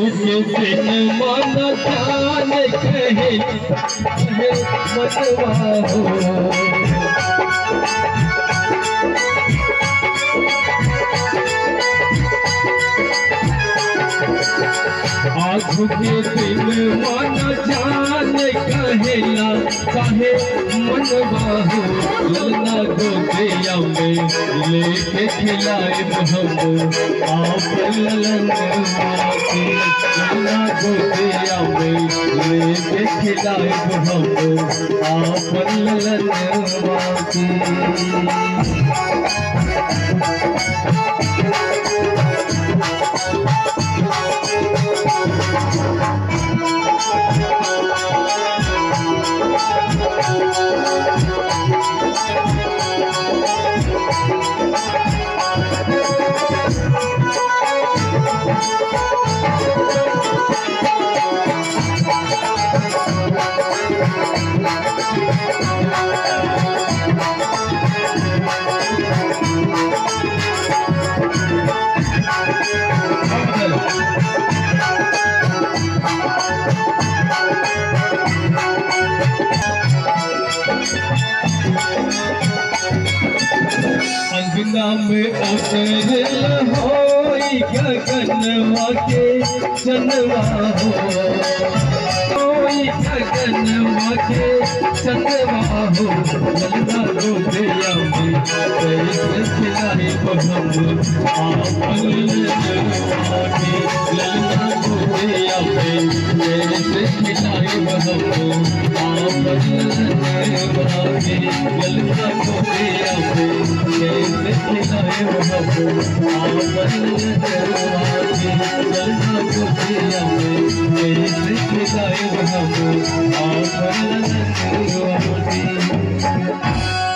के दिन मन जान कहे मनवा हो। आँख के दिन मन जान कहेला काहे मनवा हो। ललना गोदिया में लेके खिलाए हम आप ललनवा के। ललना गोदिया में लेके खिलाए हम आप ललनवा के। अंगना में उतरल होई गगनवा के चनवा हो। होई गगनवा के चनवा हो। ललना गोदिया में कैसे खिलाए हम आपन ललनवा के। ललना गोदिया में कैसे खिलाए हम आपन ललनवा के। ललना गोदिया में कैसे खिलाए हम आपन ललनवा के। ललना गोदिया में कैसे खिलाए हम आपन ललनवा के।